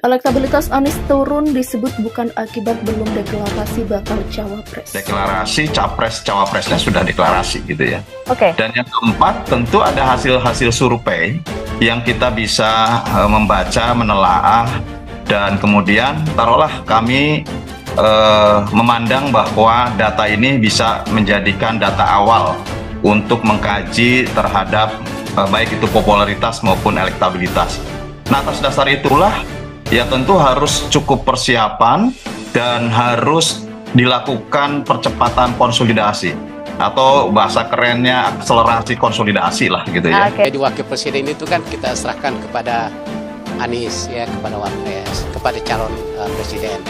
Elektabilitas Anies turun disebut bukan akibat belum deklarasi bakal cawapres. Deklarasi capres-cawapresnya sudah deklarasi gitu ya. Oke. Dan yang keempat tentu ada hasil-hasil survei yang kita bisa membaca, menelaah, dan kemudian taruhlah kami memandang bahwa data ini bisa menjadikan data awal untuk mengkaji terhadap baik itu popularitas maupun elektabilitas. Nah, atas dasar itulah ya tentu harus cukup persiapan dan harus dilakukan percepatan konsolidasi atau bahasa kerennya akselerasi konsolidasi lah gitu ya. Jadi wakil presiden itu kan kita serahkan kepada Anies ya, kepada Wapres, kepada calon presiden.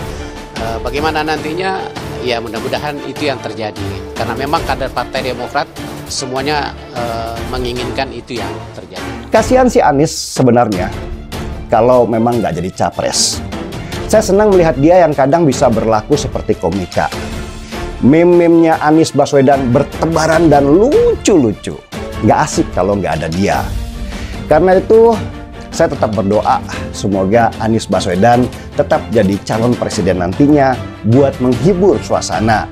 Bagaimana nantinya ya mudah-mudahan itu yang terjadi karena memang kader Partai Demokrat semuanya menginginkan itu yang terjadi. Kasihan si Anies sebenarnya kalau memang nggak jadi capres. Saya senang melihat dia yang kadang bisa berlaku seperti komika. Meme-memnya Anies Baswedan bertebaran dan lucu-lucu. Nggak asik kalau nggak ada dia. Karena itu saya tetap berdoa semoga Anies Baswedan tetap jadi calon presiden nantinya buat menghibur suasana.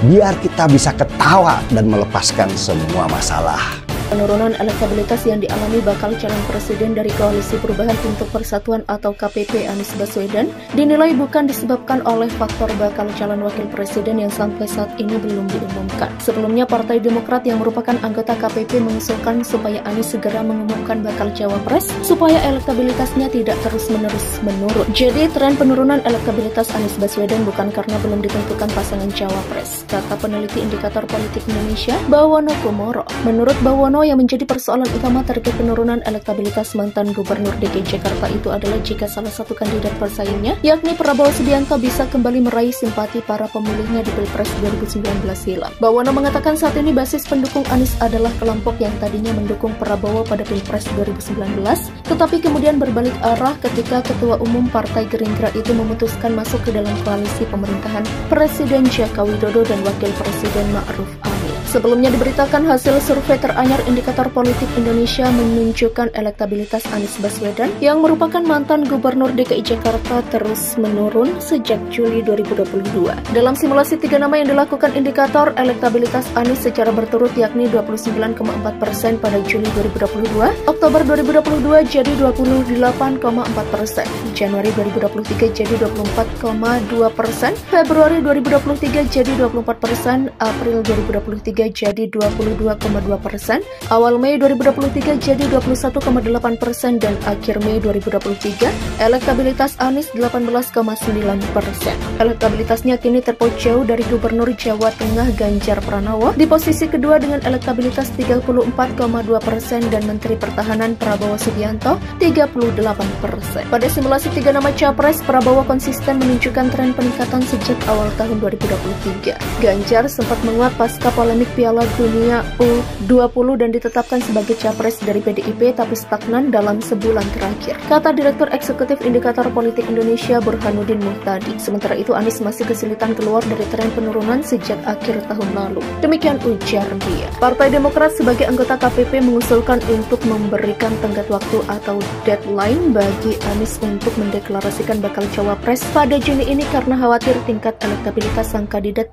Biar kita bisa ketawa dan melepaskan semua masalah. Penurunan elektabilitas yang dialami bakal calon presiden dari Koalisi Perubahan untuk Persatuan atau KPP Anies Baswedan dinilai bukan disebabkan oleh faktor bakal calon wakil presiden yang sampai saat ini belum diumumkan. Sebelumnya Partai Demokrat yang merupakan anggota KPP mengusulkan supaya Anies segera mengumumkan bakal cawapres supaya elektabilitasnya tidak terus-menerus menurun. Jadi tren penurunan elektabilitas Anies Baswedan bukan karena belum ditentukan pasangan cawapres, kata peneliti indikator politik Indonesia Bawono Kumoro. Menurut Bawono, yang menjadi persoalan utama terkait penurunan elektabilitas mantan Gubernur DKI Jakarta itu adalah jika salah satu kandidat persaingnya, yakni Prabowo Subianto, bisa kembali meraih simpati para pemilihnya di Pilpres 2019 silam. Bawono mengatakan saat ini basis pendukung Anies adalah kelompok yang tadinya mendukung Prabowo pada Pilpres 2019, tetapi kemudian berbalik arah ketika Ketua Umum Partai Gerindra itu memutuskan masuk ke dalam koalisi pemerintahan Presiden Joko Widodo dan Wakil Presiden Ma'ruf Amin. Sebelumnya diberitakan hasil survei teranyar Indikator Politik Indonesia menunjukkan elektabilitas Anies Baswedan yang merupakan mantan Gubernur DKI Jakarta terus menurun sejak Juli 2022. Dalam simulasi 3 nama yang dilakukan indikator elektabilitas Anies secara berturut yakni 29,4% pada Juli 2022, Oktober 2022 jadi 28,4%, Januari 2023 jadi 24,2%, Februari 2023 jadi 24%, April 2023 jadi 22,2%, awal Mei 2023 jadi 21,8% dan akhir Mei 2023 elektabilitas Anies 18,9%. Elektabilitasnya kini terpaut jauh dari Gubernur Jawa Tengah Ganjar Pranowo di posisi kedua dengan elektabilitas 34,2% dan Menteri Pertahanan Prabowo Subianto 38%. Pada simulasi 3 nama capres, Prabowo konsisten menunjukkan tren peningkatan sejak awal tahun 2023. Ganjar sempat menguat pasca polemik Piala Dunia U20 dan ditetapkan sebagai capres dari PDIP tapi stagnan dalam sebulan terakhir, kata Direktur Eksekutif Indikator Politik Indonesia Burhanuddin Muhtadi. Sementara itu Anies masih kesulitan keluar dari tren penurunan sejak akhir tahun lalu. Demikian ujar dia. Partai Demokrat sebagai anggota KPP mengusulkan untuk memberikan tenggat waktu atau deadline bagi Anies untuk mendeklarasikan bakal cawapres pada Juni ini karena khawatir tingkat elektabilitas sang kandidat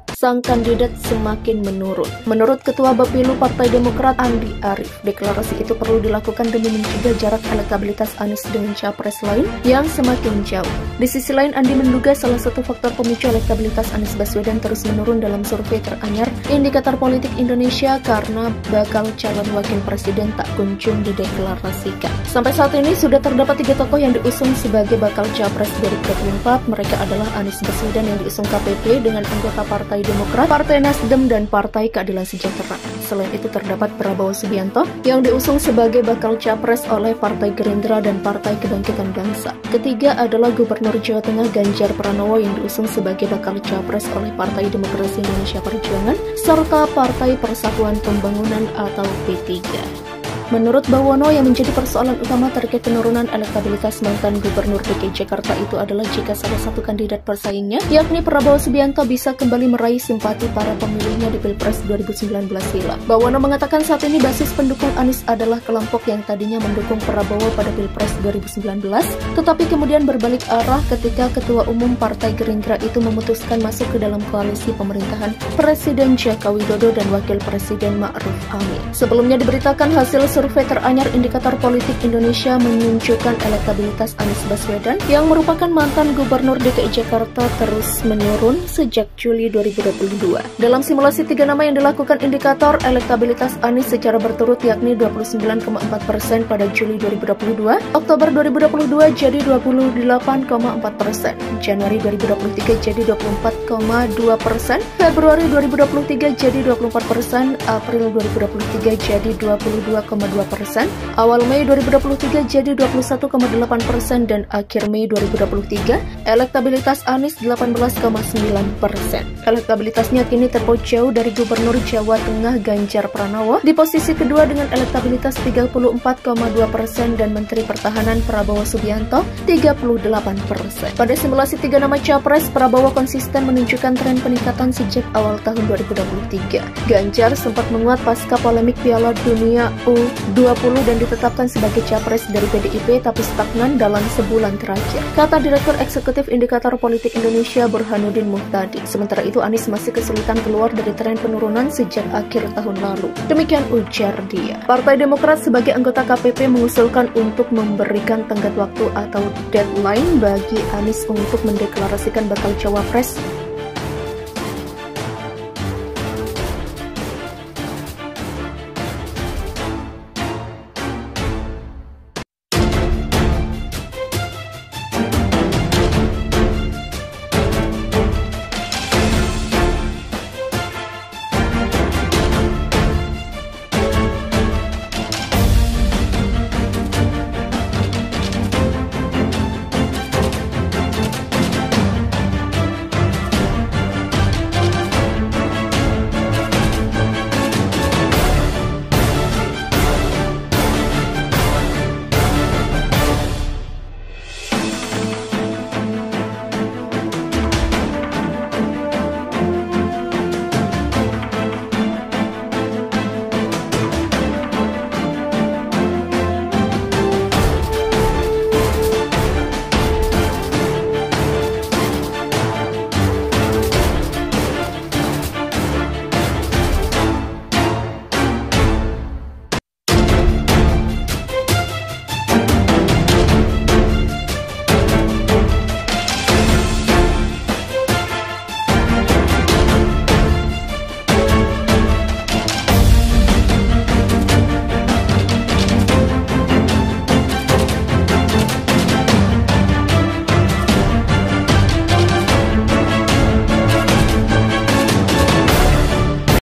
semakin menurun. Menurut Ketua Bapilu Partai Demokrat Andi Arief, deklarasi itu perlu dilakukan demi mencegah jarak elektabilitas Anies dengan capres lain yang semakin jauh. Di sisi lain, Andi menduga salah satu faktor pemicu elektabilitas Anies Baswedan terus menurun dalam survei teranyar Indikator Politik Indonesia karena bakal calon wakil presiden tak kunjung dideklarasikan. Sampai saat ini sudah terdapat 3 tokoh yang diusung sebagai bakal capres 2024. Mereka adalah Anies Baswedan yang diusung KPP dengan anggota Partai Demokrat, Partai Nasdem, dan Partai Keadilan Sejahtera. Selain itu terdapat Prabowo Subianto yang diusung sebagai bakal capres oleh Partai Gerindra dan Partai Kebangkitan Bangsa. Ketiga adalah Gubernur Jawa Tengah Ganjar Pranowo yang diusung sebagai bakal capres oleh Partai Demokrasi Indonesia Perjuangan serta Partai Persatuan Pembangunan atau P3. Menurut Bawono, yang menjadi persoalan utama terkait penurunan elektabilitas mantan Gubernur DKI Jakarta itu adalah jika salah satu kandidat persaingnya, yakni Prabowo Subianto, bisa kembali meraih simpati para pemilihnya di Pilpres 2019 silam. Bawono mengatakan saat ini basis pendukung Anies adalah kelompok yang tadinya mendukung Prabowo pada Pilpres 2019, tetapi kemudian berbalik arah ketika Ketua Umum Partai Gerindra itu memutuskan masuk ke dalam koalisi pemerintahan Presiden Joko Widodo dan Wakil Presiden Ma'ruf Amin. Sebelumnya diberitakan hasil survei teranyar Indikator Politik Indonesia menunjukkan elektabilitas Anies Baswedan yang merupakan mantan Gubernur DKI Jakarta terus menurun sejak Juli 2022. Dalam simulasi 3 nama yang dilakukan indikator elektabilitas Anies secara berturut yakni 29,4% pada Juli 2022, Oktober 2022 jadi 28,4%, Januari 2023 jadi 24,2%, Februari 2023 jadi 24%, April 2023 jadi 22,2%, awal Mei 2023 jadi 21,8%, dan akhir Mei 2023 elektabilitas Anies 18,9%. Elektabilitasnya kini terpojok dari Gubernur Jawa Tengah Ganjar Pranowo di posisi kedua dengan elektabilitas 34,2% dan Menteri Pertahanan Prabowo Subianto 38%. Pada simulasi 3 nama Capres, Prabowo konsisten menunjukkan tren peningkatan sejak awal tahun 2023. Ganjar sempat menguat pasca polemik Piala Dunia U20 dan ditetapkan sebagai Capres dari PDIP tapi stagnan dalam sebulan terakhir, kata Direktur Eksekutif Indikator Politik Indonesia Burhanuddin Muhtadi. Sementara itu Anies masih kesulitan keluar dari tren penurunan sejak akhir tahun lalu. Demikian ujar dia. Partai Demokrat sebagai anggota KPP mengusulkan untuk memberikan tenggat waktu atau deadline bagi Anies untuk mendeklarasikan bakal cawapres